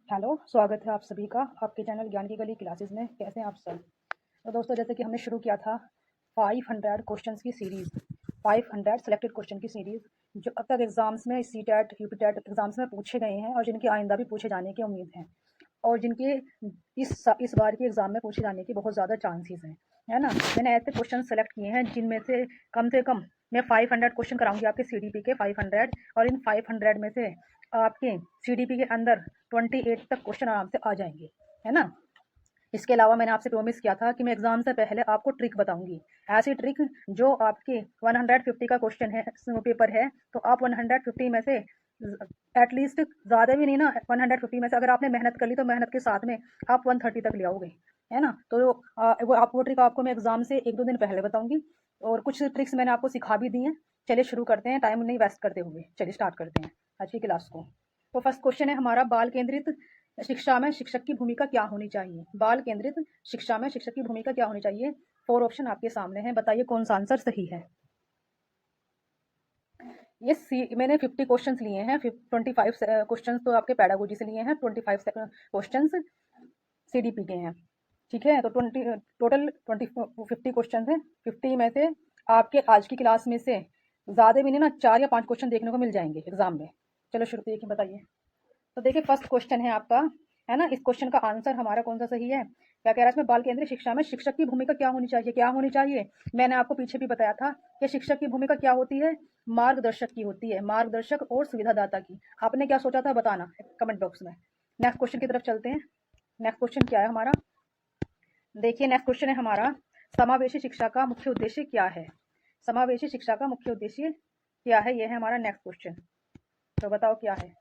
Hello, स्वागत है आप सभी का आपके चैनल ज्ञान की गली क्लासेस में। कैसे हैं आप सब? तो दोस्तों, जैसे कि हमने शुरू किया था 500 क्वेश्चंस की सीरीज़, 500 सेलेक्टेड क्वेश्चन की सीरीज़ जो अब तक एग्जाम्स में सी टैट यूपी टैट एग्जाम्स में पूछे गए हैं और जिनके आइंदा भी पूछे जाने की उम्मीद है और जिनके इस बार के एग्ज़ाम में पूछे जाने की बहुत ज़्यादा चांसेस हैं, है ना। मैंने ऐसे क्वेश्चन सेलेक्ट किए हैं जिनमें से कम मैं 500 क्वेश्चन कराऊंगी आपके सीडीपी के 500, और इन 500 में से आपके सीडीपी के अंदर 28 तक क्वेश्चन आराम से आ जाएंगे, है ना। इसके अलावा मैंने आपसे प्रॉमिस किया था कि मैं एग्जाम से पहले आपको ट्रिक बताऊंगी, ऐसी ट्रिक जो आपके 150 का क्वेश्चन है पेपर है, तो आप 150 में से एटलीस्ट ज़्यादा भी नहीं ना, 150 में से अगर आपने मेहनत कर ली तो मेहनत के साथ में आप 130 तक ले आओगे, है ना। तो वो ट्रिक आपको मैं एग्जाम से एक दो दिन पहले बताऊंगी और कुछ ट्रिक्स मैंने आपको सिखा भी दी हैं। चलिए शुरू करते हैं, टाइम नहीं वेस्ट करते हुए चलिए स्टार्ट करते हैं आज की क्लास को। तो फर्स्ट क्वेश्चन है हमारा, बाल केंद्रित शिक्षा में शिक्षक की भूमिका क्या होनी चाहिए। बाल केंद्रित शिक्षा में शिक्षक की भूमिका क्या होनी चाहिए। 4 ऑप्शन आपके सामने हैं, बताइए कौन सा आंसर सही है। मैंने 50 क्वेश्चंस लिए हैं, 25 क्वेश्चंस तो आपके पैडागोजी से लिए हैं, 25 क्वेश्चंस सीडीपी के हैं, ठीक है। तो 50 क्वेश्चन है। 50 में से आपके आज की क्लास में से ज़्यादा भी नहीं ना, 4 या 5 क्वेश्चन देखने को मिल जाएंगे एग्जाम में। चलो शुरू देखिए, बताइए। तो देखिए फर्स्ट क्वेश्चन है आपका, है ना। इस क्वेश्चन का आंसर हमारा कौन सा सही है? क्या कह रहा है इसमें, बाल केंद्रीय शिक्षा में शिक्षक की भूमिका क्या होनी चाहिए। क्या होनी चाहिए? मैंने आपको पीछे भी बताया था कि शिक्षक की भूमिका क्या होती है, मार्गदर्शक की होती है, मार्गदर्शक और सुविधादाता की। आपने क्या सोचा था बताना कमेंट बॉक्स में। नेक्स्ट क्वेश्चन की तरफ चलते हैं। नेक्स्ट क्वेश्चन क्या है हमारा, देखिए नेक्स्ट क्वेश्चन है हमारा, समावेशी शिक्षा का मुख्य उद्देश्य क्या है। समावेशी शिक्षा का मुख्य उद्देश्य क्या है, यह है हमारा नेक्स्ट क्वेश्चन। तो बताओ क्या है।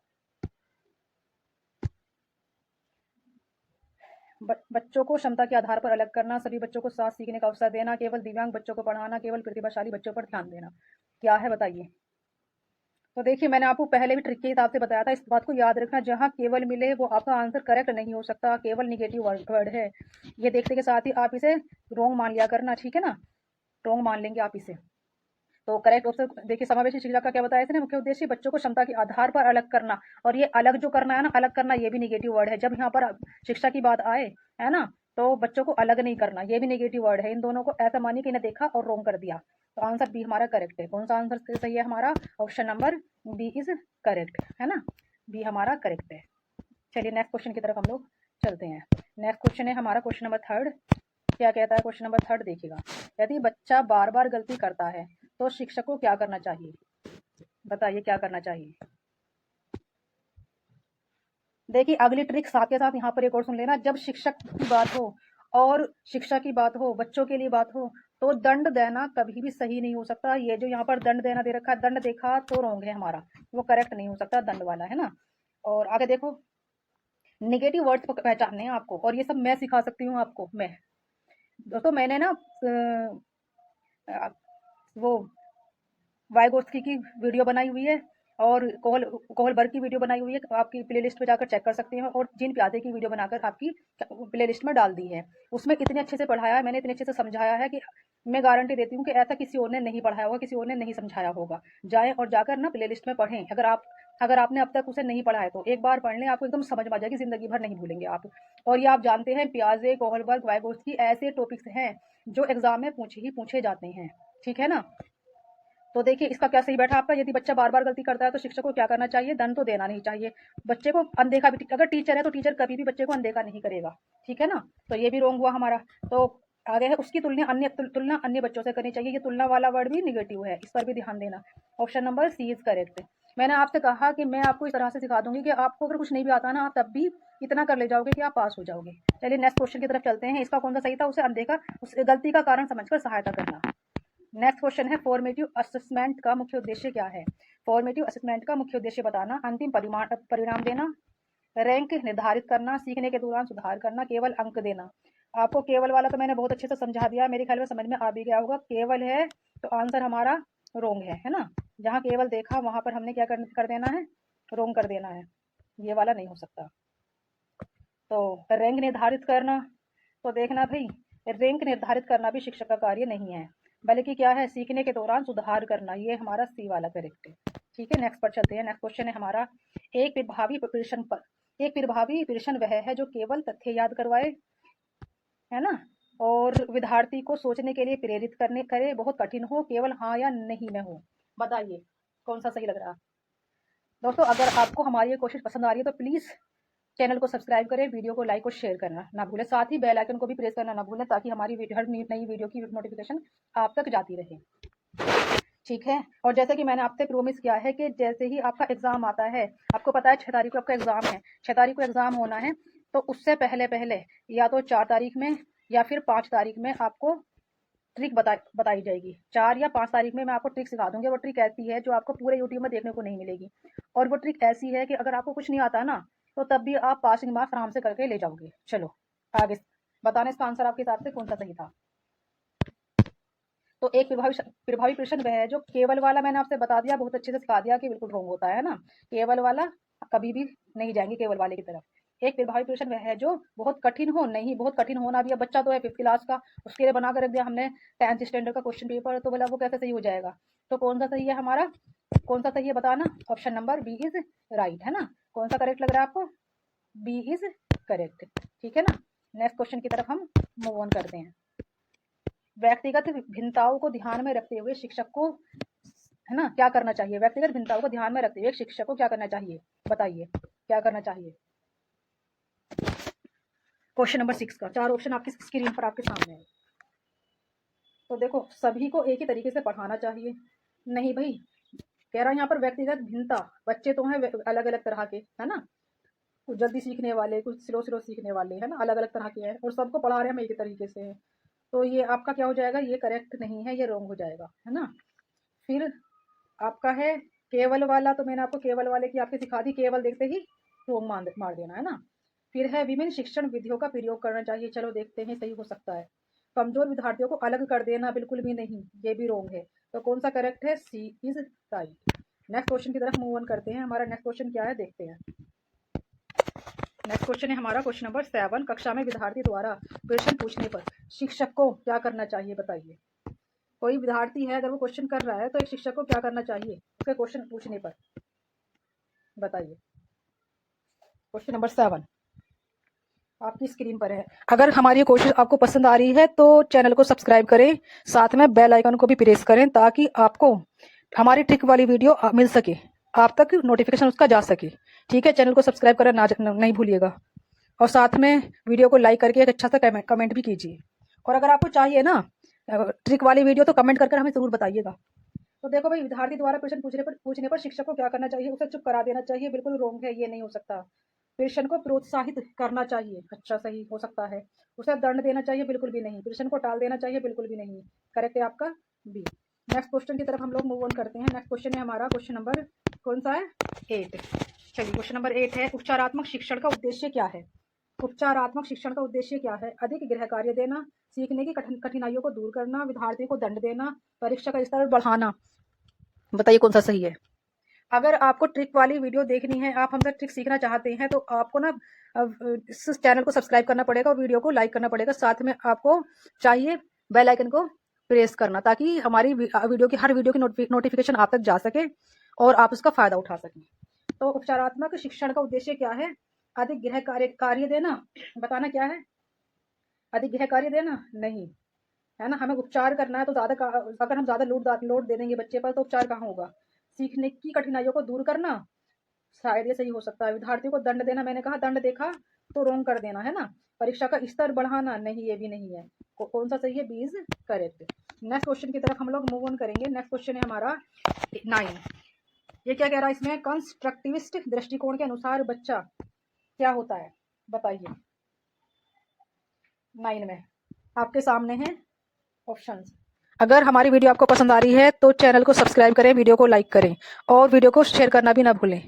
बच्चों को क्षमता के आधार पर अलग करना, सभी बच्चों को साथ सीखने का अवसर देना, केवल दिव्यांग बच्चों को पढ़ाना, केवल प्रतिभाशाली बच्चों पर ध्यान देना। क्या है बताइए। तो देखिए मैंने आपको पहले भी ट्रिक के हिसाब से बताया था, इस बात को याद रखना, जहां केवल मिले वो आपका आंसर करेक्ट नहीं हो सकता, केवल निगेटिव वर्ड है। ये देखने के साथ ही आप इसे रोंग मान लिया करना, ठीक है ना। रोंग मान लेंगे आप इसे। तो करेक्ट ऑप्शन देखिए, समावेशी शिक्षा का क्या बताया इसने, मुख्य उद्देश्य बच्चों को क्षमता के आधार पर अलग करना। और ये अलग जो करना है ना, अलग करना, ये भी निगेटिव वर्ड है। जब यहाँ पर शिक्षा की बात आए, है ना, तो बच्चों को अलग नहीं करना, ये भी निगेटिव वर्ड है। इन दोनों को ऐसा मानिए कि इन्हें देखा और रोंग कर दिया। तो आंसर बी हमारा करेक्ट है। कौन सा आंसर सही है हमारा? Option number B is correct, है ना। बी हमारा करेक्ट है। चलिए नेक्स्ट क्वेश्चन की तरफ हम लोग चलते हैं। नेक्स्ट क्वेश्चन है हमारा क्वेश्चन नंबर थर्ड। क्या कहता है क्वेश्चन नंबर थर्ड, देखिएगा। यदि बच्चा बार बार गलती करता है तो शिक्षक को क्या करना चाहिए। बताइए क्या करना चाहिए। देखिए अगली ट्रिक साथ के साथ यहाँ पर एक और सुन लेना, जब शिक्षक की बात हो और शिक्षा की बात हो, बच्चों के लिए बात हो, तो दंड देना कभी भी सही नहीं हो सकता। ये जो यहाँ पर दंड देना दे रखा है, दंड देखा तो रोंग है हमारा, वो करेक्ट नहीं हो सकता दंड वाला, है ना। और आगे देखो, निगेटिव वर्ड्स पहचानने हैं आपको, और ये सब मैं सिखा सकती हूँ आपको। मैं दोस्तों मैंने ना वो वाइगोत्स्की की वीडियो बनाई हुई है और कोहलबर्ग की वीडियो बनाई हुई है, आपकी प्लेलिस्ट पे जाकर चेक कर सकते हैं। और जिन प्यादे की वीडियो बनाकर आपकी प्लेलिस्ट में डाल दी है, उसमें इतने अच्छे से पढ़ाया है मैंने, इतने अच्छे से समझाया है कि मैं गारंटी देती हूँ कि ऐसा किसी और ने नहीं पढ़ाया होगा, किसी और ने नहीं समझाया होगा। जाएं और जाकर ना प्लेलिस्ट में पढ़ें। अगर आपने अब तक उसे नहीं पढ़ा है तो एक बार पढ़ लें, आपको एकदम समझ में आ जाएगी, जिंदगी भर नहीं भूलेंगे आप। और ये आप जानते हैं, पियाजे, कोहलबर्ग, वाइगोत्स्की ऐसे टॉपिक्स हैं जो एग्जाम में पूछे जाते हैं, ठीक है ना। तो देखिए इसका क्या सही बैठा आपका, यदि बच्चा बार बार गलती करता है तो शिक्षक को क्या करना चाहिए, दंड तो देना नहीं चाहिए। बच्चे को अनदेखा भी, अगर टीचर है तो टीचर कभी भी बच्चे को अनदेखा नहीं करेगा, ठीक है ना। तो ये भी रोंग हुआ हमारा। तो आगे है, उसकी तुलना अन्य बच्चों से करनी चाहिए। ये तुलना वाला वर्ड भी निगेटिव है, इस पर भी ध्यान देना। Option number C is correct. मैंने आपसे कहा कि मैं आपको इस तरह से सिखा दूंगी कि आपको अगर कुछ नहीं भी आता ना, आप तब भी इतना कर ले जाओगे कि आप पास हो जाओगे। चलिए नेक्स्ट क्वेश्चन की तरफ चलते हैं। इसका कौन सा सही था, उसे अनदेखा, उस गलती का कारण समझकर सहायता करना। नेक्स्ट क्वेश्चन है, फॉर्मेटिव असेसमेंट का मुख्य उद्देश्य क्या है। फॉर्मेटिव असेसमेंट का मुख्य उद्देश्य बताना, अंतिम परिणाम देना, रैंक निर्धारित करना, सीखने के दौरान सुधार करना, केवल अंक देना। आपको केवल वाला तो मैंने बहुत अच्छे से समझा दिया, मेरे ख्याल में समझ में आ भी गया होगा। केवल है तो आंसर हमारा रोंग है ना। जहाँ केवल देखा वहां पर हमने क्या कर देना है, रोंग कर देना है। ये वाला नहीं हो सकता। तो रैंक निर्धारित करना, तो देखना भाई, रैंक निर्धारित करना भी शिक्षक का कार्य नहीं है, बल्कि क्या है, सीखने के दौरान सुधार करना। ये हमारा सी वाला करेक्ट है, ठीक है। नेक्स्ट पर चलते हैं। नेक्स्ट क्वेश्चन है हमारा, एक प्रभावी एक प्रभावी प्रश्न वह है जो केवल तथ्य याद करवाए, है ना, और विद्यार्थी को सोचने के लिए प्रेरित करने करे, बहुत कठिन हो, केवल हाँ या नहीं में हो। बताइए कौन सा सही लग रहा है दोस्तों। अगर आपको हमारी ये कोशिश पसंद आ रही है तो प्लीज़ चैनल को सब्सक्राइब करें, वीडियो को लाइक और शेयर करना ना भूलें, साथ ही बेल आइकन को भी प्रेस करना ना भूलें, ताकि हमारी हर नई वीडियो की नोटिफिकेशन आप तक जाती रहे। ठीक है। और जैसे कि मैंने आपसे प्रोमिस किया है कि जैसे ही आपका एग्जाम आता है, आपको पता है 6 तारीख को आपका एग्जाम है, 6 तारीख को एग्जाम होना है, तो उससे पहले पहले या तो 4 तारीख में या फिर 5 तारीख में आपको ट्रिक बताई जाएगी। 4 या 5 तारीख में मैं आपको ट्रिक सिखा दूंगी। वो ट्रिक ऐसी है जो आपको पूरे यूट्यूब में देखने को नहीं मिलेगी, और वो ट्रिक ऐसी है कि अगर आपको कुछ नहीं आता ना, तो तब भी आप पासिंग मार्क्स आराम से करके ले जाओगे। चलो आगे बताना इसका आंसर आपके हिसाब से कौन सा सही था। तो एक प्रभावी प्रश्न वह है जो केवल वाला, मैंने आपसे बता दिया, बहुत अच्छे से सिखा दिया कि बिल्कुल रॉन्ग होता है ना, केवल वाला कभी भी नहीं जाएंगे केवल वाले की तरफ। एक प्रभावी प्रश्न वह है जो बहुत कठिन हो, नहीं बहुत कठिन होना भी है, बच्चा तो है 5th क्लास का, उसके लिए बना कर रख दिया हमने 10th स्टैंडर्ड का क्वेश्चन पेपर, तो बोला वो कैसे सही हो जाएगा। तो कौन सा सही है हमारा, कौन सा सही है बताना। Option number B is right, है ना। कौन सा करेक्ट लग रहा है आपको, बी इज करेक्ट। ठीक है ना। नेक्स्ट क्वेश्चन की तरफ हम मूव ऑन करते हैं। व्यक्तिगत भिन्नताओं को ध्यान में रखते हुए शिक्षक को, है ना, क्या करना चाहिए। व्यक्तिगत भिन्नताओं को ध्यान में रखते हुए शिक्षक को क्या करना चाहिए, बताइए क्या करना चाहिए। क्वेश्चन नंबर 6 का 4 ऑप्शन आपकी स्क्रीन पर आपके सामने है। तो देखो, सभी को एक ही तरीके से पढ़ाना चाहिए, नहीं भाई, कह रहा है यहाँ पर व्यक्तिगत भिन्नता, बच्चे तो हैं अलग अलग तरह के, है ना, कुछ जल्दी सीखने वाले, कुछ स्लो स्लो सीखने वाले, है ना, अलग अलग तरह के हैं, और सबको पढ़ा रहे हैं हम एक ही तरीके से। तो ये आपका क्या हो जाएगा, ये करेक्ट नहीं है, ये रॉन्ग हो जाएगा, है ना। फिर आपका है केवल वाला, तो मैंने आपको केवल वाले की आपकी सिखा दी, केवल देखते ही रोंग मार देना, है ना। फिर है विभिन्न शिक्षण विधियों का प्रयोग करना चाहिए, चलो देखते हैं सही हो सकता है। कमजोर विद्यार्थियों को अलग कर देना, बिल्कुल भी नहीं, ये भी रोंग है। तो कौन सा करेक्ट है, सी इज राइट। नेक्स्ट क्वेश्चन की तरफ मूव ऑन करते हैं। हमारा नेक्स्ट क्वेश्चन क्या है, देखते हैं। नेक्स्ट क्वेश्चन है हमारा क्वेश्चन नंबर 7। कक्षा में विद्यार्थी द्वारा प्रश्न पूछने पर शिक्षक को क्या करना चाहिए, बताइए। कोई विद्यार्थी है, अगर वो क्वेश्चन कर रहा है, तो एक शिक्षक को क्या करना चाहिए उसके क्वेश्चन पूछने पर, बताइए। क्वेश्चन नंबर 7 आपकी स्क्रीन पर है। अगर हमारी ये कोशिश आपको पसंद आ रही है तो चैनल को सब्सक्राइब करें, साथ में बेल आइकन को भी प्रेस करें, ताकि आपको हमारी ट्रिक वाली वीडियो मिल सके, आप तक नोटिफिकेशन उसका जा सके। ठीक है, चैनल को सब्सक्राइब करना नहीं भूलिएगा, और साथ में वीडियो को लाइक करके एक अच्छा सा कमेंट भी कीजिए। और अगर आपको चाहिए ना ट्रिक वाली वीडियो, तो कमेंट करके हमें जरूर बताइएगा। तो देखो भाई, विद्यार्थी द्वारा प्रश्न पूछने पर शिक्षक को क्या करना चाहिए, उसे चुप करा देना चाहिए, बिल्कुल रोंग है, ये नहीं हो सकता। प्रश्न को प्रोत्साहित करना चाहिए, अच्छा सही हो सकता है। उसे दंड देना चाहिए, बिल्कुल भी नहीं। प्रश्न को टाल देना चाहिए, बिल्कुल भी नहीं। करेक्ट है आपका बी। नेक्स्ट क्वेश्चन की तरफ हम लोग मूव ऑन करते हैं। नेक्स्ट क्वेश्चन है हमारा क्वेश्चन नंबर कौन सा है, 8। चलिए क्वेश्चन नंबर 8 है, उपचारात्मक शिक्षण का उद्देश्य क्या है। उपचारात्मक शिक्षण का उद्देश्य क्या है, अधिक गृह कार्य देना, सीखने की कठिनाइयों को दूर करना, विद्यार्थी को दंड देना, परीक्षा का स्तर बढ़ाना। बताइए कौन सा सही है। अगर आपको ट्रिक वाली वीडियो देखनी है, आप हमसे ट्रिक सीखना चाहते हैं, तो आपको ना इस चैनल को सब्सक्राइब करना पड़ेगा और वीडियो को लाइक करना पड़ेगा, साथ में आपको चाहिए बेल आइकन को प्रेस करना, ताकि हमारी वीडियो की हर वीडियो की नोटिफिकेशन आप तक जा सके और आप उसका फायदा उठा सकें। तो उपचारात्मक शिक्षण का उद्देश्य क्या है, अधिक गृह कार्य देना, बताना क्या है, अधिक गृह कार्य देना नहीं, है ना। हमें उपचार करना है, तो अगर हम ज्यादा लोड दे देंगे बच्चे पर, तो उपचार कहाँ होगा। सीखने की कठिनाइयों को दूर करना, शायद ये सही हो सकता है। विद्यार्थियों को दंड देना, मैंने कहा दंड देखा तो रोंग कर देना, है ना। परीक्षा का स्तर बढ़ाना, नहीं ये भी नहीं है। कौन सा सही है, B is correct. Next question की तरफ हम लोग मूव ऑन करेंगे। नेक्स्ट क्वेश्चन है हमारा 9। ये क्या कह रहा है इसमें, कंस्ट्रक्टिविस्ट दृष्टिकोण के अनुसार बच्चा क्या होता है, बताइए। 9 में आपके सामने है ऑप्शंस। अगर हमारी वीडियो आपको पसंद आ रही है तो चैनल को सब्सक्राइब करें, वीडियो को लाइक करें, और वीडियो को शेयर करना भी ना भूलें।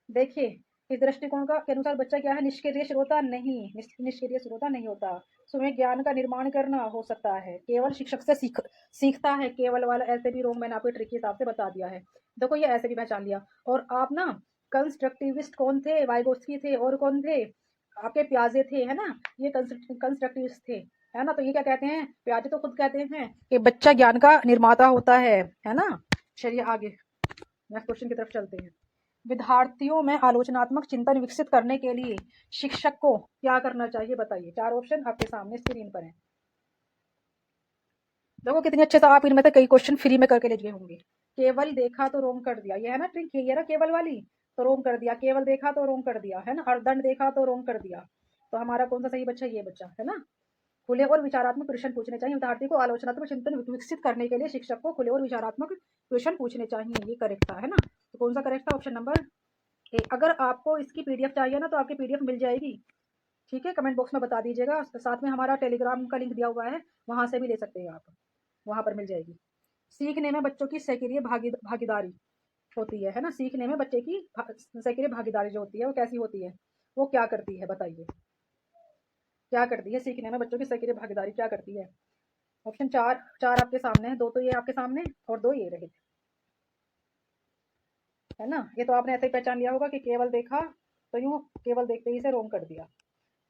देखिए, इस दृष्टिकोण के अनुसार बच्चा क्या है, निष्क्रिय श्रोता नहीं, निष्क्रिय श्रोता नहीं होता। स्वयं ज्ञान का निर्माण करना हो सकता है, केवल शिक्षक से सीखता है, केवल वाला ऐसे भी रोंग, मैंने आपको ट्रिक के हिसाब से बता दिया है। देखो ये ऐसे भी पहचान लिया। और आप ना कंस्ट्रक्टिविस्ट कौन थे, वाइगोत्स्की थे, और कौन थे आपके प्याजे थे, है ना, ये कंस्ट्रक्टिविस्ट थे, है ना। तो ये क्या कहते हैं, प्याजे तो खुद कहते हैं कि बच्चा ज्ञान का निर्माता होता है ना। चलिए आगे नेक्स्ट क्वेश्चन की तरफ चलते हैं। विद्यार्थियों में आलोचनात्मक चिंतन विकसित करने के लिए शिक्षक को क्या करना चाहिए बताइए। 4 ऑप्शन आपके सामने स्क्रीन पर है। देखो कितने अच्छे से आप इनमें से कई क्वेश्चन फ्री में करके ले गए होंगे। केवल देखा तो रोंग कर दिया, ये है ना ट्रिक, ये ना केवल वाली, तो रोंग कर दिया। केवल देखा तो रोंग कर दिया, है ना। अर्धदंड देखा तो रोंग कर दिया। तो हमारा कौन सा सही बच्चा, ये बच्चा है ना। खुले और विचारात्मक प्रश्न पूछने चाहिए। विद्यार्थी को आलोचनात्मक चिंतन विकसित करने के लिए शिक्षक को खुले और विचारात्मक प्रश्न पूछने चाहिए, ये करेक्ट था, है ना। तो कौन सा करेक्ट था, ऑप्शन नंबर ए। अगर आपको इसकी पीडीएफ चाहिए ना तो आपकी पीडीएफ मिल जाएगी, ठीक है। कमेंट बॉक्स में बता दीजिएगा। साथ में हमारा टेलीग्राम का लिंक दिया हुआ है, वहां से भी ले सकते हैं आप, वहां पर मिल जाएगी। सीखने में बच्चों की सक्रिय भागीदारी होती है ना। सीखने में बच्चे की सक्रिय भागीदारी जो होती है वो कैसी होती है, वो क्या करती है बताइए। क्या करती है सीखने में बच्चों की सक्रिय भागीदारी, क्या करती है। ऑप्शन चार, चार आपके सामने है, दो तो ये आपके सामने और दो ये रहे, है ना। ये तो आपने ऐसे ही पहचान लिया होगा कि केवल देखा तो यूं केवल देखते ही से रोंग कर दिया।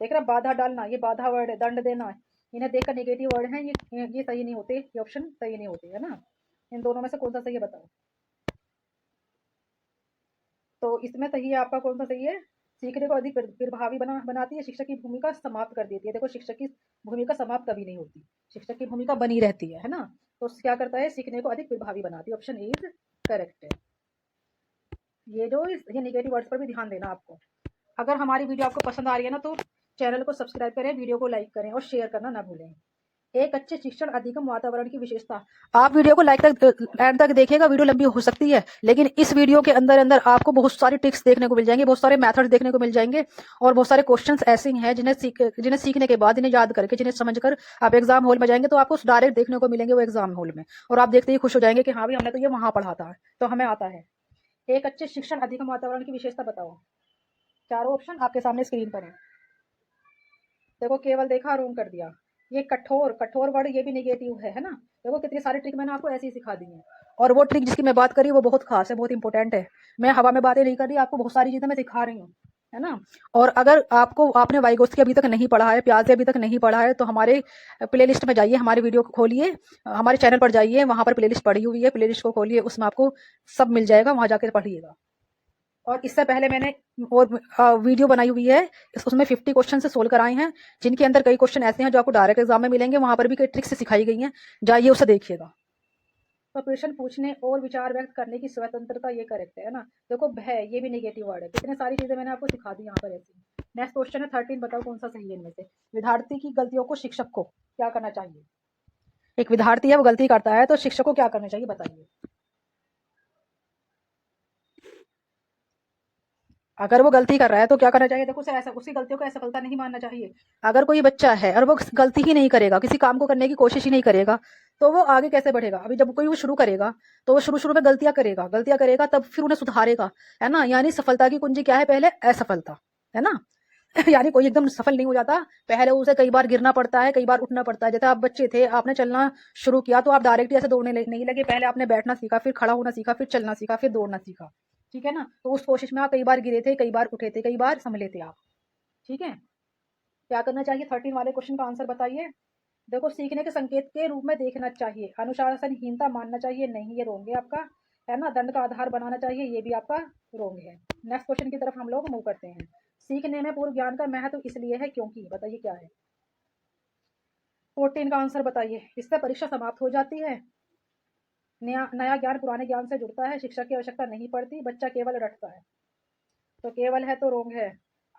देख रहा, बाधा डालना, ये बाधा वर्ड है। दंड देना, इन्हें देखकर नेगेटिव वर्ड है, ये सही नहीं होते, ये ऑप्शन सही नहीं होते, है ना। इन दोनों में से कौन सा सही है बताओ। तो इसमें सही है आपका, कौन सा सही है। सीखने को अधिक प्रभावी बनाती है, शिक्षक की भूमिका समाप्त कर देती है। देखो शिक्षक की भूमिका समाप्त कभी नहीं होती, शिक्षक की भूमिका बनी रहती है ना। तो क्या करता है, सीखने को अधिक प्रभावी बनाती है। ऑप्शन ए इज करेक्ट है। ये निगेटिव वर्ड्स पर भी ध्यान देना आपको। अगर हमारी वीडियो आपको पसंद आ रही है ना तो चैनल को सब्सक्राइब करें, वीडियो को लाइक करें और शेयर करना ना भूलें। एक अच्छे शिक्षण अधिगम वातावरण की विशेषता। आप वीडियो को लाइक तक एंड तक देखिएगा, वीडियो लंबी हो सकती है लेकिन इस वीडियो के अंदर अंदर आपको बहुत सारी ट्रिक्स देखने को मिल जाएंगे, बहुत सारे मेथड्स देखने को मिल जाएंगे और बहुत सारे क्वेश्चंस ऐसे हैं जिन्हें सीखने के बाद, जिन्हें याद करके, जिन्हें समझकर आप एग्जाम हॉल में जाएंगे तो आपको डायरेक्ट देखने को मिलेंगे वो एग्जाम हॉल में, और आप देखते ही खुश हो जाएंगे कि हाँ भी हमने तो ये वहां पढ़ा था, तो हमें आता है। एक अच्छे शिक्षण अधिगम वातावरण की विशेषता बताओ। चारों ऑप्शन आपके सामने स्क्रीन पर है। देखो केवल देखा रूम कर दिया, ये कठोर, कठोर वर्ड ये भी नेगेटिव है ना। देखो कितनी सारी ट्रिक मैंने आपको ऐसे ही सिखा दी है, और वो ट्रिक जिसकी मैं बात करी वो बहुत खास है, बहुत इंपॉर्टेंट है। मैं हवा में बातें नहीं कर रही, आपको बहुत सारी चीजें मैं सिखा रही हूँ, है ना। और अगर आपने वाइगोत्स्की अभी तक नहीं पढ़ा है, प्याजे अभी तक नहीं पढ़ा है, तो हमारे प्लेलिस्ट में जाइए, हमारे वीडियो को खोलिए, हमारे चैनल पर जाइए, वहां पर प्लेलिस्ट पड़ी हुई है, प्लेलिस्ट को खोलिए, उसमें आपको सब मिल जाएगा, वहां जाकर पढ़िएगा। और इससे पहले मैंने और वीडियो बनाई हुई है, उसमें 50 क्वेश्चन से सोल्व कराए हैं, जिनके अंदर कई क्वेश्चन ऐसे हैं जो आपको डायरेक्ट एग्जाम में मिलेंगे, वहां पर भी कई ट्रिक्स सिखाई गई हैं, जाइए उसे देखिएगा। तो प्रश्न पूछने और विचार व्यक्त करने की स्वतंत्रता, ये करेक्ट है ना। देखो भय, ये भी नेगेटिव वर्ड है। कितने सारी चीजें मैंने आपको सिखा दी यहाँ पर ऐसी। नेक्स्ट क्वेश्चन है 13, बताओ कौन सा सही है इनमें से। विद्यार्थी की गलतियों को शिक्षक को क्या करना चाहिए। एक विद्यार्थी है, वो गलती करता है तो शिक्षक को क्या करना चाहिए बताइए। अगर वो गलती कर रहा है तो क्या करना चाहिए। देखो उसे ऐसा, उसकी गलतियों को असफलता नहीं मानना चाहिए। अगर कोई बच्चा है और वो गलती ही नहीं करेगा, किसी काम को करने की कोशिश ही नहीं करेगा, तो वो आगे कैसे बढ़ेगा। अभी जब कोई वो शुरू करेगा तो वो शुरू शुरू में गलतियां करेगा तब फिर उन्हें सुधारेगा, है ना। यानी सफलता की कुंजी क्या है, पहले असफलता, है ना। यानी कोई एकदम सफल नहीं हो जाता, पहले उसे कई बार गिरना पड़ता है, कई बार उठना पड़ता है। जैसे आप बच्चे थे, आपने चलना शुरू किया तो आप डायरेक्ट ऐसे दौड़ने नहीं लगे, पहले आपने बैठना सीखा, फिर खड़ा होना सीखा, फिर चलना सीखा, फिर दौड़ना सीखा, ठीक है ना। तो उस कोशिश में आप कई बार गिरे थे, कई बार उठे थे, कई बार संभले थे आप, ठीक है। क्या करना चाहिए, 13 वाले क्वेश्चन का आंसर बताइए। देखो सीखने के संकेत के रूप में देखना चाहिए, अनुशासनहीनता मानना चाहिए, नहीं ये रोंग है आपका, है ना। दंड का आधार बनाना चाहिए, ये भी आपका रोंग है। नेक्स्ट क्वेश्चन की तरफ हम लोग मूव करते हैं। सीखने में पूर्व ज्ञान का महत्व इसलिए है क्योंकि, बताइए क्या है। 14 का आंसर बताइए। इससे परीक्षा समाप्त हो जाती है, नया नया ज्ञान पुराने ज्ञान से जुड़ता है, शिक्षक की आवश्यकता नहीं पड़ती, बच्चा केवल रटता है। तो केवल है तो रोंग है।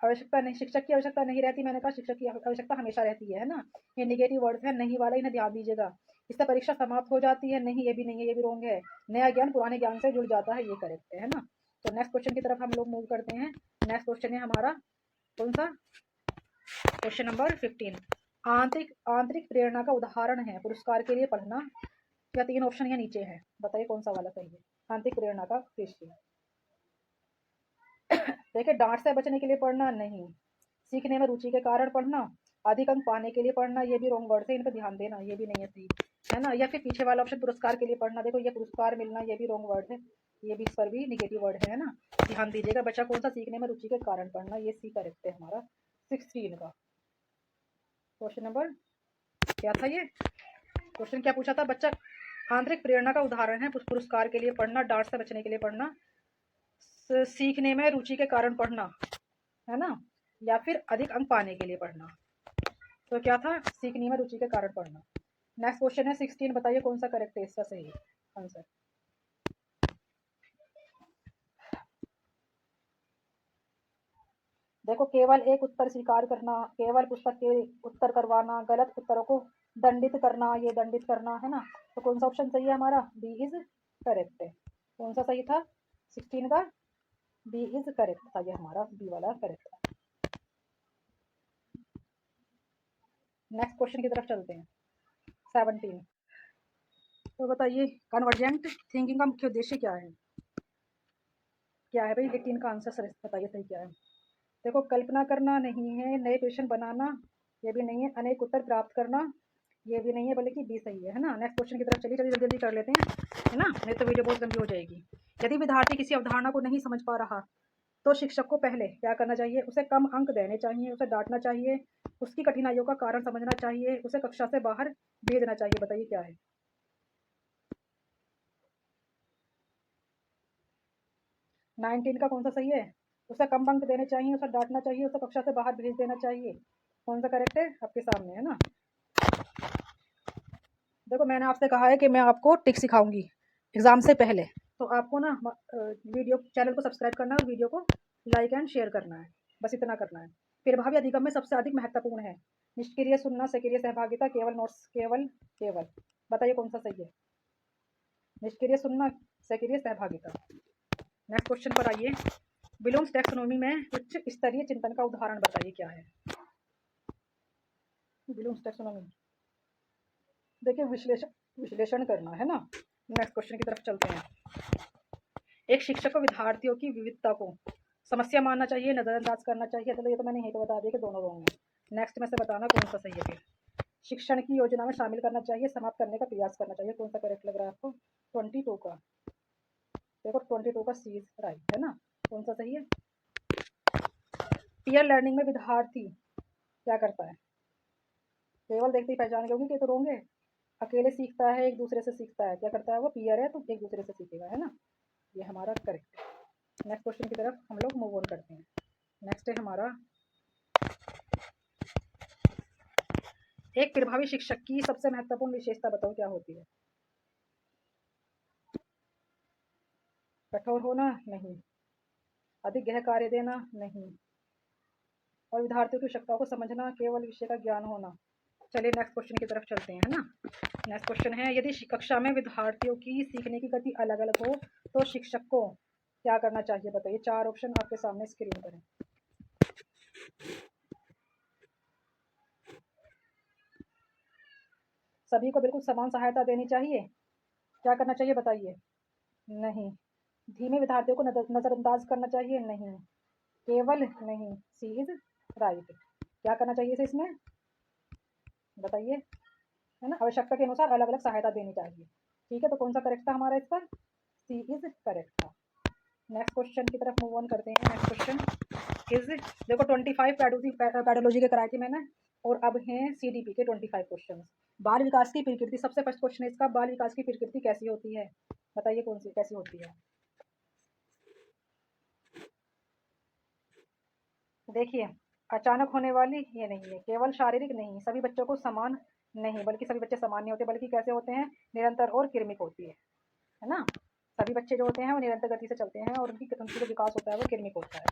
आवश्यकता नहीं, शिक्षक की आवश्यकता नहीं रहती, मैंने कहा शिक्षक की आवश्यकता हमेशा रहती है ना। ये निगेटिव वर्ड है, नहीं वाला, इन्हें ध्यान दीजिएगा। इससे परीक्षा समाप्त हो जाती है, नहीं ये भी नहीं है, ये भी रोंग है। नया ज्ञान पुराने ज्ञान से जुड़ जाता है, ये करेक्ट है ना। तो नेक्स्ट क्वेश्चन की तरफ हम लोग मूव करते हैं। नेक्स्ट क्वेश्चन है हमारा कौन सा, क्वेश्चन नंबर 15। आंतरिक आंतरिक प्रेरणा का उदाहरण है पुरस्कार के लिए पढ़ना, या 3 ऑप्शन यहाँ नीचे है, बताइए कौन सा वाला सही है। आंतरिक प्रेरणा का दृष्टि, देखिए डांट से बचने के लिए पढ़ना नहीं, सीखने में रुचि के कारण पढ़ना, अधिक अंक पाने के लिए पढ़ना, ये भी रॉन्ग वर्ड है, इन पर ध्यान देना, ये भी नहीं है सही, है ना। या फिर पीछे वाला ऑप्शन पुरस्कार के लिए पढ़ना, देखो ये पुरस्कार मिलना, ये भी रॉन्ग वर्ड है, ये भी, इस पर भी निगेटिव वर्ड है ना। ध्यान दीजिएगा, बच्चा कौन सा सीखने में रुचि के कारण पढ़ना, ये सी करेक्ट है हमारा 16 का क्वेश्चन नंबर। क्या था ये क्वेश्चन, क्या पूछा था बच्चा। आंतरिक प्रेरणा का उदाहरण है पुरस्कार के लिए पढ़ना, डांट से बचने के लिए पढ़ना, सीखने में रुचि के कारण पढ़ना, है ना, या फिर अधिक अंक पाने के लिए पढ़ना। तो क्या था, सीखने में रुचि के कारण पढ़ना। नेक्स्ट क्वेश्चन है 16, बताइए कौन सा करेक्ट है इसका सही आंसर। देखो, केवल एक उत्तर स्वीकार करना, केवल पुस्तक के उत्तर करवाना, गलत उत्तरों को दंडित करना, ये दंडित करना, है ना। तो कौन सा ऑप्शन सही है हमारा, बी इज करेक्ट है। कौन सा सही था 16 का, बी इज करेक्ट था, ये हमारा बी वाला करेक्ट था। नेक्स्ट क्वेश्चन की तरफ चलते हैं 17। तो बताइए कन्वर्जेंट थिंकिंग का मुख्य उद्देश्य क्या है। क्या है भाई 18 का आंसर सर बताइए सही क्या है। देखो, कल्पना करना नहीं है, नए क्वेश्चन बनाना ये भी नहीं है, अनेक उत्तर प्राप्त करना ये भी नहीं है, बल्कि बी सही है ना। नेक्स्ट क्वेश्चन की तरफ चलिए, जल्दी जल्दी कर लेते हैं, है ना, नहीं तो वीडियो बहुत लंबी हो जाएगी। यदि विद्यार्थी किसी अवधारणा को नहीं समझ पा रहा तो शिक्षक को पहले क्या करना चाहिए, उसे कम अंक देने चाहिए, उसे डांटना चाहिए, उसकी कठिनाइयों का कारण समझना चाहिए, उसे कक्षा से बाहर भेजना चाहिए। बताइए क्या है। 19 का कौन सा सही है, उसे कम अंक देने चाहिए, उसे डांटना चाहिए, उसे कक्षा से बाहर भेज देना चाहिए। कौन सा करेक्ट है आपके सामने, है ना। देखो, मैंने आपसे कहा है कि मैं आपको टिक सिखाऊंगी एग्जाम से पहले, तो आपको ना वीडियो चैनल को सब्सक्राइब करना है और वीडियो को लाइक एंड शेयर करना है, बस इतना करना है। प्रभावी अधिगम में सबसे अधिक महत्वपूर्ण है निष्क्रिय सुनना, सक्रिय सहभागिता, केवल नोट्स, केवल केवल। बताइए कौन सा सही है, निष्क्रिय सुनना, सक्रिय सहभागिता। नेक्स्ट क्वेश्चन पर आइए, विलोम्स टैक्सोनॉमी में उच्च स्तरीय चिंतन का उदाहरण बताइए क्या है। विलोम्स टैक्सोनॉमी, देखिए विश्लेषण करना, है ना। नेक्स्ट क्वेश्चन की तरफ चलते हैं। एक शिक्षक को विद्यार्थियों की विविधता को समस्या मानना चाहिए, नजरअंदाज करना चाहिए। चलो, ये तो मैंने यहीं पे बता दिया कि दोनों रॉन्ग है। नेक्स्ट में से बताना कौन सा सही है। फिर शिक्षण की योजना में शामिल करना चाहिए, समाप्त करने का प्रयास करना चाहिए। कौन सा करेक्ट लग रहा है आपको, 22 का। देखो 22 का सी राइट, है ना। कौन सा सही है। पीयर लर्निंग में विद्यार्थी क्या करता है, केवल देखते ही पहचान गए कि तो रॉन्ग है। अकेले सीखता है, एक दूसरे से सीखता है। क्या करता है वो, पीयर है तो एक दूसरे से सीखेगा, है ना। ये हमारा करेक्ट है। नेक्स्ट क्वेश्चन की तरफ हम लोग मूव ऑन करते हैं। नेक्स्ट है हमारा, एक प्रभावी शिक्षक की सबसे महत्वपूर्ण विशेषता बताओ क्या होती है। कठोर होना नहीं, अधिक गहन कार्य देना नहीं, और विद्यार्थियों की आवश्यकताओं को समझना, केवल विषय का ज्ञान होना। चलिए नेक्स्ट क्वेश्चन की तरफ चलते हैं, है ना। नेक्स्ट क्वेश्चन है, यदि कक्षा में विद्यार्थियों की सीखने की गति अलग अलग हो तो शिक्षक को क्या करना चाहिए। बताइए, 4 ऑप्शन आपके सामने स्क्रीन पर है। सभी को बिल्कुल समान सहायता देनी चाहिए। क्या करना चाहिए बताइए, नहीं। धीमे विद्यार्थियों को नजरअंदाज करना चाहिए, नहीं। केवल नहीं, सी इज राइट। क्या करना चाहिए इसे इसमें बताइए, है ना, आवश्यकता के अनुसार अलग अलग सहायता देनी चाहिए। ठीक है, तो कौन सा करेक्ट था हमारा इसका, सी इज करेक्ट था। नेक्स्ट क्वेश्चन की तरफ मूव ऑन करते हैं। नेक्स्ट क्वेश्चन इज, देखो 25 पैडोलॉजी के कराए थे मैंने, और अब हैं सीडीपी के 25 क्वेश्चन। बाल विकास की प्रकृति, सबसे फर्स्ट क्वेश्चन है इसका, बाल विकास की प्रकृति कैसी होती है। बताइए कौन सी कैसी होती है। देखिए, अचानक होने वाली ये नहीं है, केवल शारीरिक नहीं, सभी बच्चों को समान नहीं, बल्कि सभी बच्चे समान नहीं होते, बल्कि कैसे होते हैं, निरंतर और क्रमिक होती है ना। सभी बच्चे जो होते हैं वो निरंतर गति से चलते हैं, और उनकी जो विकास होता है वो क्रमिक होता है।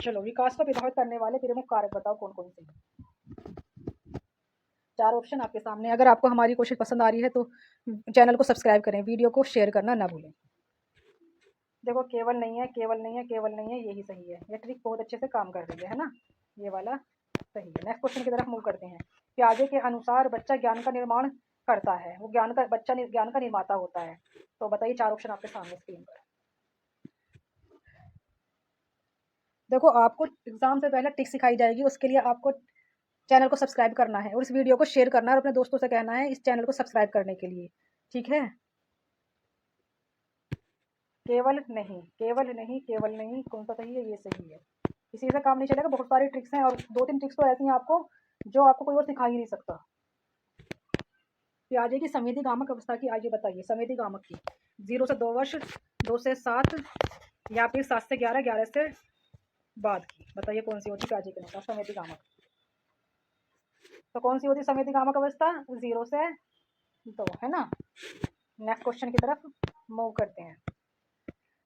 चलो, विकास को प्रभावित करने वाले प्रमुख कारक बताओ कौन कौन से हैं। 4 ऑप्शन आपके सामने। अगर आपको हमारी कोशिश पसंद आ रही है तो चैनल को सब्सक्राइब करें, वीडियो को शेयर करना ना भूलें। देखो, केवल नहीं है, केवल नहीं है, केवल नहीं है, यही सही है। ये ट्रिक बहुत अच्छे से काम कर रही है ना, ये वाला सही है। नेक्स्ट क्वेश्चन की तरफ मूव करते हैं। प्याजे के अनुसार बच्चा ज्ञान का निर्माण करता है, वो बच्चा ज्ञान का निर्माता होता है। तो बताइए, 4 ऑप्शन आपके सामने स्क्रीन पर। देखो, आपको एग्जाम से पहले टिक सिखाई जाएगी, उसके लिए आपको चैनल को सब्सक्राइब करना है और इस वीडियो को शेयर करना है और अपने दोस्तों से कहना है इस चैनल को सब्सक्राइब करने के लिए। ठीक है, केवल नहीं, केवल नहीं, केवल नहीं, कौन सा सही है, ये सही है। इसी से काम नहीं चलेगा, बहुत सारी ट्रिक्स हैं, और 2-3 ट्रिक्स तो ऐसी हैं आपको जो आपको कोई और सिखा ही नहीं सकता। प्याजे की संवेदी गामक अवस्था की आयु बताइए, संवेदी गामक की 0 से 2 वर्ष, 2 से 7, या फिर 7 से 11, 11 से बाद की। बताइए कौन सी होती पियाजे के अनुसार समेति गामक। तो कौन सी होती समेति गामक अवस्था? 0 से 2, है ना। नेक्स्ट क्वेश्चन की तरफ मूव करते हैं।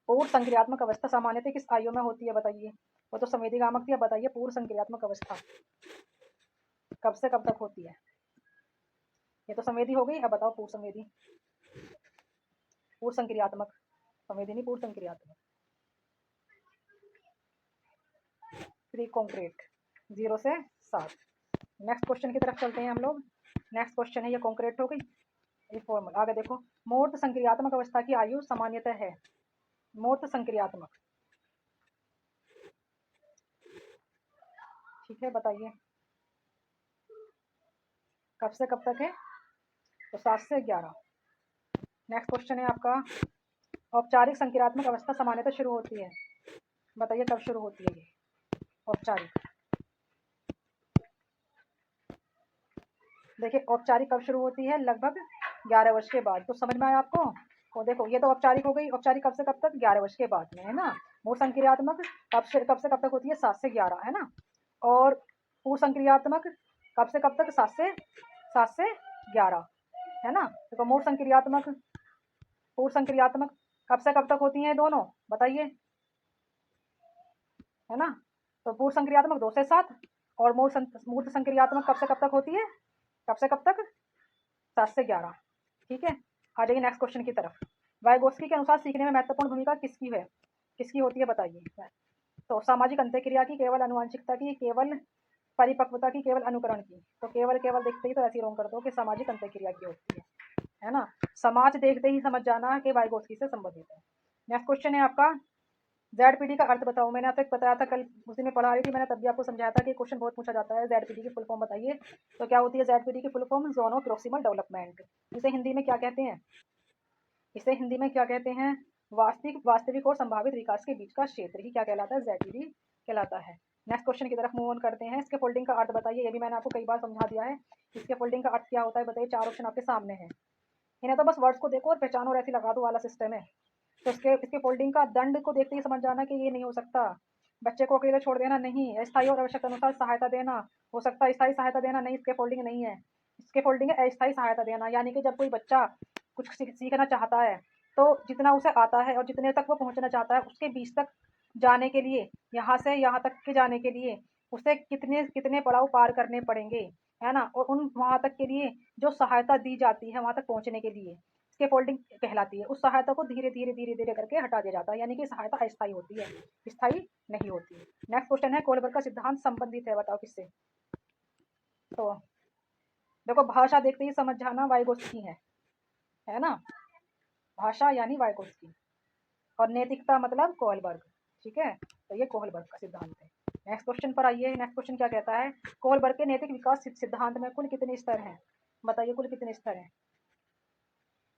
पूर्व संक्रियात्मक अवस्था सामान्यतः किस आयु में होती है? बताइए। वो तो समेति गामक थी, अब बताइए पूर्व संक्रियात्मक अवस्था कब से कब तक होती है? ये तो संवेदी हो गई, अब बताओ पूर्व संवेदी। पूर्व संक्रियात्मक, संवेदी नहीं, पूर्व संक्रियात्मक। प्री कॉन्क्रीट 0 से 7। नेक्स्ट क्वेश्चन की तरफ चलते हैं हम लोग। नेक्स्ट क्वेश्चन है, ये कॉन्क्रीट हो गई, ये फॉर्मल। आगे देखो, मूर्त संक्रियात्मक अवस्था की आयु सामान्यतः है। मूर्त संक्रियात्मक, ठीक है, बताइए कब से कब तक है? तो 7 से 11। नेक्स्ट क्वेश्चन है आपका, औपचारिक संक्रियात्मक अवस्था सामान्यतः शुरू होती है। बताइए कब शुरू होती है ये औपचारिक? देखिए औपचारिक कब शुरू होती है? लगभग 11 वर्ष के बाद। तो समझ में आया आपको? तो देखो ये तो औपचारिक हो गई। औपचारिक कब से कब तक? 11 वर्ष के बाद में, है ना। मूल संक्रियात्मक कब से कब तक होती है? 7 से 11, है ना। और पूर्व संक्रियात्मक कब से कब तक? 7 से 11, है ना। तो मूल संक्रियात्मक, पूर्व संक्रियात्मक कब से कब तक होती हैं दोनों? बताइए, है ना। तो पूर्व संक्रियात्मक 2 से 7 और मूर्त संक्रियात्मक कब से कब तक होती है? कब से कब तक? 7 से 11, ठीक है। आ जाइए नेक्स्ट क्वेश्चन की तरफ। वाइगोत्स्की के अनुसार सीखने में महत्वपूर्ण भूमिका किसकी है? किसकी होती है? बताइए। तो सामाजिक अंतःक्रिया की, केवल आनुवंशिकता की, केवल परिपक्वता की, केवल अनुकरण की। तो केवल देखते ही तो ऐसे रोंग कर दो कि सामाजिक अंतःक्रिया की होती है ना। समाज देखते ही समझ जाना कि वाइगोत्स्की से संबंधित है। नेक्स्ट क्वेश्चन है आपका, जेडपीडी का अर्थ बताओ। मैंने आपको बताया था कल, उस दिन में पढ़ा रही थी मैंने, तब भी आपको समझाया था कि क्वेश्चन बहुत पूछा जाता है। जेडपीडी की फुल फॉर्म बताइए। तो क्या होती है जेडपीडी की full form? Zone of proximal development. इसे हिंदी में क्या कहते हैं? इसे हिंदी में क्या कहते हैं? वास्तविक और संभावित विकास के बीच का क्षेत्र ही क्या कहलाता है? जेडपीडी कहलाता है। नेक्स्ट क्वेश्चन की तरफ मूव ऑन करते हैं। इसके फोल्डिंग का अर्थ बताइए। ये भी मैंने आपको कई बार समझा दिया है। इसके फोल्डिंग का अर्थ क्या होता है बताइए। 4 ऑप्शन आपके सामने है, इन्हें तो बस वर्ड्स को देखो और पहचानो और ऐसे लगा दो वाला सिस्टम है। तो इसके फोल्डिंग का दंड को देखते ही समझ जाना कि ये नहीं हो सकता। बच्चे को अकेले छोड़ देना नहीं। अस्थायी और आवश्यकता अनुसार सहायता देना हो सकता है, स्थायी सहायता देना नहीं। इसके फोल्डिंग नहीं है। इसके फोल्डिंग है अस्थायी सहायता देना, यानी कि जब कोई बच्चा कुछ सीखना चाहता है तो जितना उसे आता है और जितने तक वो पहुंचना चाहता है उसके बीच तक जाने के लिए, यहाँ से यहाँ तक के जाने के लिए उसे कितने कितने पड़ाव पार करने पड़ेंगे, है ना। और उन वहां तक के लिए जो सहायता दी जाती है वहां तक पहुंचने के लिए स्केफोल्डिंग कहलाती है। उस सहायता को धीरे धीरे धीरे धीरे करके हटा दिया जाता है, यानी कि सहायता अस्थायी होती है, स्थायी नहीं होती। नेक्स्ट क्वेश्चन है, कोलबर्ग का सिद्धांत संबंधित है, बताओ किससे? तो देखो भाषा देखते ही समझ जाना वाइगोत्स्की है ना। भाषा यानी वाइगोत्स्की और नैतिकता मतलब कोहलबर्ग, ठीक है। तो ये कोहलबर्ग का सिद्धांत है। नेक्स्ट क्वेश्चन पर आइए। नेक्स्ट क्वेश्चन क्या कहता है? कोहलबर्ग के नैतिक विकास सिद्धांत में कुल कितने स्तर हैं? बताइए कुल कितने स्तर हैं।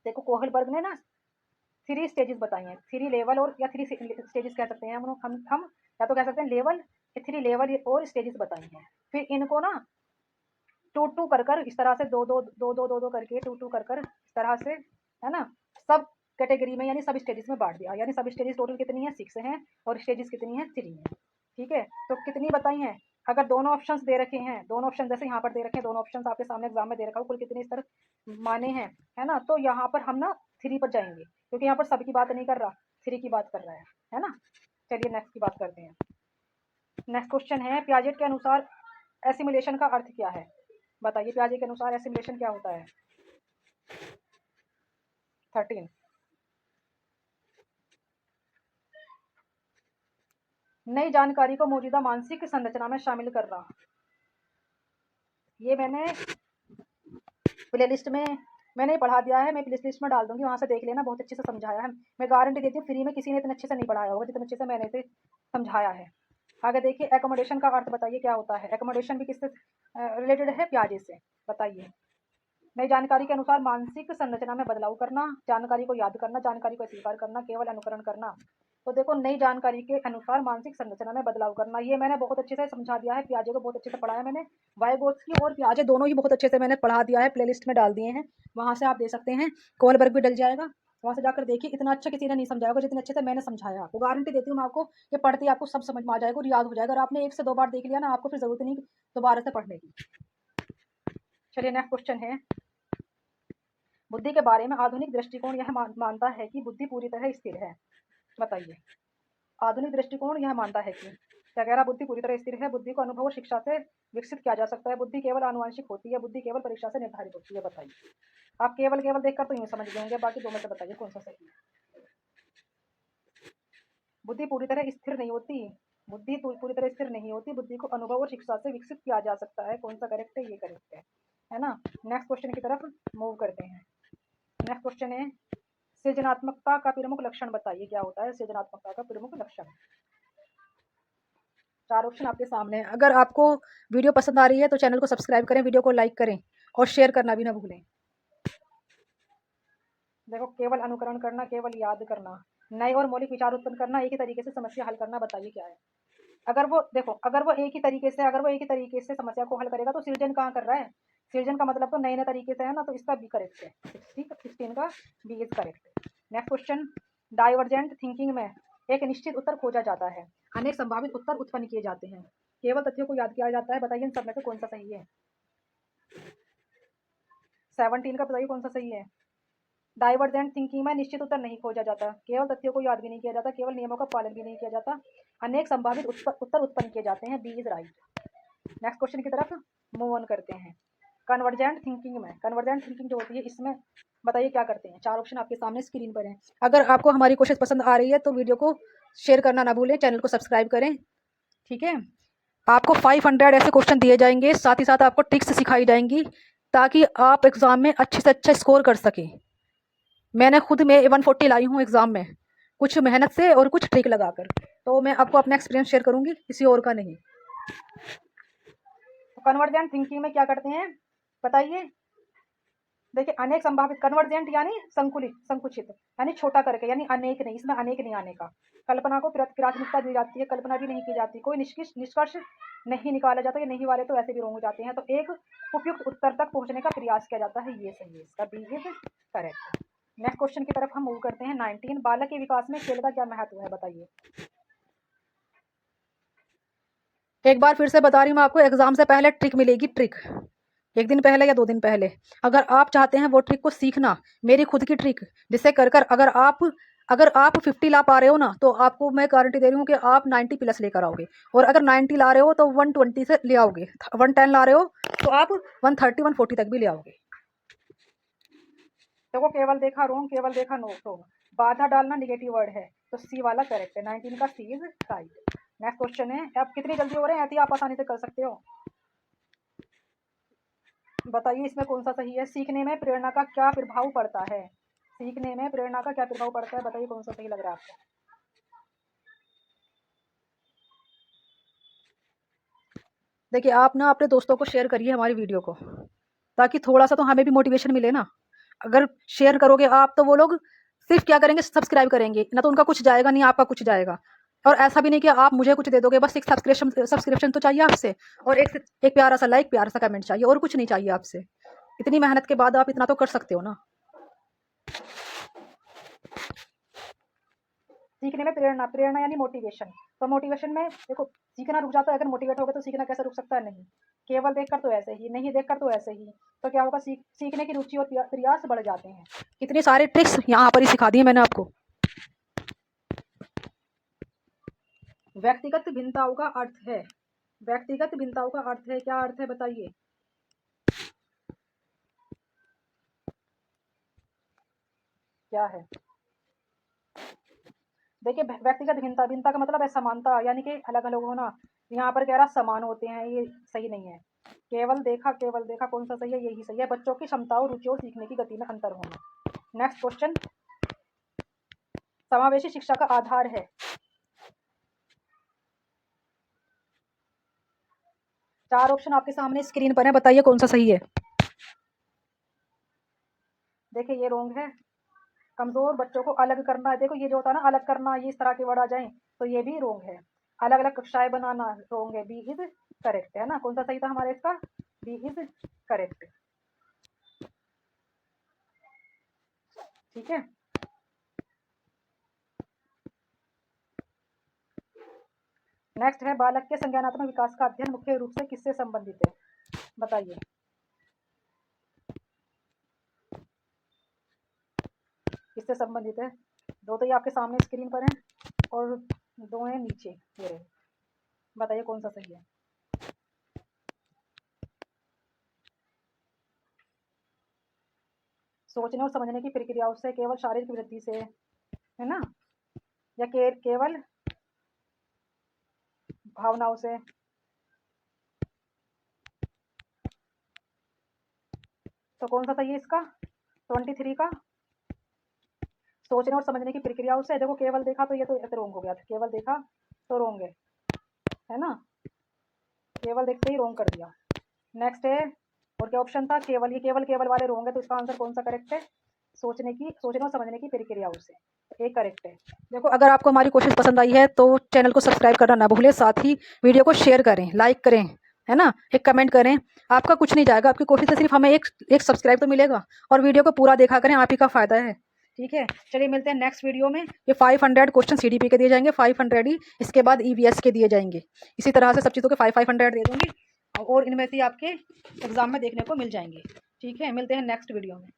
देखो कोहलबर्ग ने ना 3 स्टेजेस बताई हैं, 3 लेवल और या 3 स्टेजेस कह सकते हैं हम या तो कह सकते हैं लेवल, 3 लेवल और स्टेजेस बताई हैं। फिर इनको ना 2 कर इस तरह से दो करके 2 कर इस तरह से, है ना, सब कैटेगरी में यानी सब स्टेजेस में बांट दिया। यानी सब स्टेजेस टोटल कितनी है? 6 हैं और स्टेजेस कितनी है? 3 है, ठीक है। तो कितनी बताई हैं? अगर दोनों ऑप्शंस दे रखे हैं, दोनों ऑप्शन जैसे यहाँ पर दे रखे हैं, दोनों ऑप्शंस आपके सामने एग्जाम में दे रखा हो, कुल कितने स्तर माने हैं, है ना। तो यहाँ पर हम ना 3 पर जाएंगे क्योंकि यहाँ पर सब की बात नहीं कर रहा, 3 की बात कर रहा है ना। चलिए नेक्स्ट की बात करते हैं। नेक्स्ट क्वेश्चन है, पियाजेट के अनुसार एसिमिलेशन का अर्थ क्या है? बताइए पियाजे के अनुसार एसिमिलेशन क्या होता है? 13। नई जानकारी को मौजूदा मानसिक संरचना में शामिल करना। ये मैंने प्ले लिस्ट में मैंने पढ़ा दिया है, मैं प्ले लिस्ट में डाल दूंगी, वहां से देख लेना, बहुत अच्छे से समझाया है। मैं गारंटी देती हूँ फ्री में किसी ने इतने अच्छे से नहीं पढ़ाया होगा जितने अच्छे से मैंने इसे समझाया है। आगे देखिए, एकोमोडेशन का अर्थ बताइए क्या होता है? एकोमोडेशन भी किससे रिलेटेड है? पियाजे से। बताइए। नई जानकारी के अनुसार मानसिक संरचना में बदलाव करना, जानकारी को याद करना, जानकारी को स्वीकार करना, केवल अनुकरण करना। तो देखो नई जानकारी के अनुसार मानसिक संरचना में बदलाव करना, ये मैंने बहुत अच्छे से समझा दिया है, पियाजे को बहुत अच्छे से पढ़ाया मैंने। वाइगोत्स्की और पियाजे दोनों ही बहुत अच्छे से मैंने पढ़ा दिया है, प्लेलिस्ट में डाल दिए हैं, वहां से आप दे सकते हैं। कोहलबर्ग भी डल जाएगा, वहाँ से जाकर देखिए, इतना अच्छा किसी ने नहीं समझाया होगा जितने अच्छे से मैंने समझाया आपको। गारंटी देती हूँ मैं आपको, ये पढ़ते ही आपको सब समझ में आ जाएगा और याद हो जाएगा। अगर आपने 1 से 2 बार देख लिया ना, आपको फिर ज़रूरत नहीं दोबारा से पढ़ने की। चलिए नेक्स्ट क्वेश्चन है, बुद्धि के बारे में आधुनिक दृष्टिकोण यह मानता है कि बुद्धि पूरी तरह स्थिर है। बताइए, आधुनिक दृष्टिकोण यह मानता है कि क्या कह रहा, बुद्धि पूरी तरह स्थिर है, बुद्धि को अनुभव और शिक्षा से विकसित किया जा सकता है, बुद्धि केवल आनुवंशिक होती है, बुद्धि केवल परीक्षा से निर्धारित होती है। बताइए, आप केवल केवल देखकर तो यूँ समझ गए होंगे, बाकी दो में से बताइए कौन सा सही है। बुद्धि पूरी तरह स्थिर नहीं होती, बुद्धि पूरी तरह स्थिर नहीं होती, बुद्धि को अनुभव और शिक्षा से विकसित किया जा सकता है। कौन सा करेक्ट है, ये करेक्ट है ना। नेक्स्ट क्वेश्चन की तरफ मूव करते हैं। नेक्स्ट क्वेश्चन है, सृजनात्मकता का प्रमुख लक्षण बताइए। क्या होता है सृजनात्मकता का प्रमुख लक्षण। 4 ऑप्शन आपके सामने है। अगर आपको वीडियो पसंद आ रही है तो चैनल को सब्सक्राइब करें, वीडियो को लाइक करें और शेयर करना भी ना भूलें। देखो, केवल अनुकरण करना, केवल याद करना, नए और मौलिक विचार उत्पन्न करना, एक ही तरीके से समस्या हल करना। बताइए क्या है। अगर वो देखो, अगर वो एक ही तरीके से समस्या को हल करेगा तो सृजन कहाँ कर रहा है। सृजन का मतलब तो नए नए तरीके से है ना, तो इसका बी करेक्ट है। 16 का B is correct. Next question, divergent thinking में एक निश्चित उत्तर खोजा जाता है, अनेक संभावित उत्तर उत्पन्न किए जाते हैं, केवल तथ्यों को याद किया जाता है। बताइए इन सब में से कौन सा सही है। 17 का बताइए कौन सा सही है। डाइवर्जेंट थिंकिंग में निश्चित उत्तर नहीं खोजा जाता, केवल तथ्यों को याद भी नहीं किया जाता, केवल नियमों का पालन भी नहीं किया जाता, अनेक संभावित उत्तर उत्पन्न किए जाते हैं। B is right. Next question की तरफ मूव ऑन करते हैं। कन्वर्जेंट थिंकिंग में, कन्वर्जेंट थिंकिंग जो होती है इसमें बताइए क्या करते हैं। 4 ऑप्शन आपके सामने स्क्रीन पर हैं। अगर आपको हमारी कोशिश पसंद आ रही है तो वीडियो को शेयर करना ना भूलें, चैनल को सब्सक्राइब करें। ठीक है, आपको 500 ऐसे क्वेश्चन दिए जाएंगे, साथ ही साथ आपको ट्रिक्स सिखाई जाएंगी ताकि आप एग्जाम में अच्छे से अच्छा स्कोर कर सकें। मैंने खुद में 140 लाई हूँ एग्जाम में, कुछ मेहनत से और कुछ ट्रिक लगाकर। तो मैं आपको अपना एक्सपीरियंस शेयर करूंगी, किसी और का नहीं। तो कन्वर्जेंट थिंकिंग में क्या करते हैं बताइए। देखिए, अनेक संभावित, कन्वर्जेंट यानी संकुलित, संकुचित यानी छोटा करके, यानी अनेक नहीं, इसमें अनेक नहीं आने का। कल्पना को प्राथमिकता दी जाती है, कल्पना भी नहीं की जाती, कोई निष्कर्ष नहीं निकाला जाता, ये नहीं वाले तो ऐसे भी रोंग हो जाते हैं। तो एक उपयुक्त उत्तर तक पहुंचने का प्रयास किया जाता है, ये सही है, इसका B is correct. Next question की तरफ हम मूव करते हैं। 19, बालक के विकास में खेल का क्या महत्व है। बताइए। एक बार फिर से बता रही हूँ मैं आपको, एग्जाम से पहले ट्रिक मिलेगी, ट्रिक 1 दिन पहले या 2 दिन पहले। अगर आप चाहते हैं वो ट्रिक को सीखना, मेरी खुद की ट्रिक जिससे कर कर अगर आप 50 ला पा रहे हो ना, तो आपको मैं गारंटी दे रही हूँ कि आप 90 प्लस लेकर आओगे। और अगर 90 ला रहे हो तो 120 से ले आओगे, 110 ला रहे हो तो आप 130 140 तक भी ले आओगे। देखो, केवल देखा रोंग, केवल देखा नो रोंग, बाधा डालना निगेटिव वर्ड है, तो सी वाला करेक्ट है। 19 का सी इज राइट। नेक्स्ट क्वेश्चन है, आप कितनी जल्दी हो रहे हैं, ऐसे आप आसानी से कर सकते हो। बताइए इसमें कौन सा सही है। सीखने में प्रेरणा का क्या प्रभाव पड़ता है। सीखने में प्रेरणा का क्या प्रभाव पड़ता है, बताइए कौन सा सही लग रहा है आपको। देखिए, आप ना अपने दोस्तों को शेयर करिए हमारी वीडियो को, ताकि थोड़ा सा तो हमें भी मोटिवेशन मिले ना। अगर शेयर करोगे आप तो वो लोग सिर्फ क्या करेंगे, सब्सक्राइब करेंगे ना, तो उनका कुछ जाएगा नहीं, आपका कुछ जाएगा। और ऐसा भी नहीं कि आप मुझे कुछ दे दोगे, बस एक सब्सक्रिप्शन तो चाहिए आपसे, और एक प्यारा सा लाइक, प्यारा सा कमेंट चाहिए, और कुछ नहीं चाहिए आपसे। इतनी मेहनत के बाद आप इतना तो कर सकते हो ना। सीखने में प्रेरणा, प्रेरणा यानी मोटिवेशन। तो मोटिवेशन में देखो, सीखना रुक जाता है, अगर मोटिवेट हो गए तो सीखना कैसे रुक सकता है। नहीं, केवल देखकर तो ऐसे ही, नहीं देखकर तो ऐसे ही। तो क्या होगा, सीखने की रुचि और प्रयास बढ़ जाते हैं। कितनी सारे ट्रिक्स यहाँ पर ही सिखा दिए मैंने आपको। व्यक्तिगत भिन्नताओं का अर्थ है, व्यक्तिगत भिन्नताओं का अर्थ है, क्या अर्थ है बताइए। क्या है। देखिए, व्यक्तिगत भिन्नता, भिन्नता का मतलब है समानता, यानी कि अलग अलग होना। यहाँ पर कह रहा समान होते हैं, ये सही नहीं है। केवल देखा कौन सा सही है, यही सही है। बच्चों की क्षमताओं, रुचि और सीखने की गति में अंतर होना। नेक्स्ट क्वेश्चन, समावेशी शिक्षा का आधार है। चार ऑप्शन आपके सामने स्क्रीन पर है, बताइए कौन सा सही है। देखिए, ये रोंग है। कमजोर बच्चों को अलग करना, देखो ये जो होता है ना, अलग करना, ये इस तरह के वर्ड आ जाए तो ये भी रोंग है। अलग अलग कक्षाएं बनाना रोंग है, बी इज करेक्ट है ना। कौन सा सही था हमारे इसका, बी इज करेक्ट। ठीक है, नेक्स्ट है, बालक के संज्ञानात्मक विकास का अध्ययन मुख्य रूप से किससे संबंधित है, बताइए। किससे संबंधित है? दो तो ये आपके सामने स्क्रीन पर हैं और दो हैं नीचे, ये रहे। बताइए कौन सा सही है। सोचने और समझने की प्रक्रियाओं से, केवल शारीरिक वृद्धि से, है ना, या केवल भावनाओं से? तो कौन सा सही है इसका 23 का? सोचने और समझने की प्रक्रियाओं से। देखो केवल देखा तो ये तो रोंग हो गया था, केवल देखा तो रोंग है ना, केवल देखते ही रोंग कर दिया। नेक्स्ट है, और क्या ऑप्शन था, केवल। ये केवल केवल वाले रोंग है, तो इसका आंसर कौन सा करेक्ट है? सोचने और समझने की प्रक्रियाओं से, एक करेक्ट है। देखो अगर आपको हमारी कोशिश पसंद आई है तो चैनल को सब्सक्राइब करना ना भूलें, साथ ही वीडियो को शेयर करें, लाइक करें, है ना, एक कमेंट करें। आपका कुछ नहीं जाएगा, आपकी कोशिश से सिर्फ हमें एक सब्सक्राइब तो मिलेगा। और वीडियो को पूरा देखा करें, आप ही का फायदा है। ठीक है, चलिए मिलते हैं नेक्स्ट वीडियो में। ये 500 क्वेश्चन सीडीपी के दिए जाएंगे, 500 ही, इसके बाद ईवीएस के दिए जाएंगे। इसी तरह से सब चीज़ों के 500 दे दूंगी और इनमें से आपके एग्जाम में देखने को मिल जाएंगे। ठीक है, मिलते हैं नेक्स्ट वीडियो में।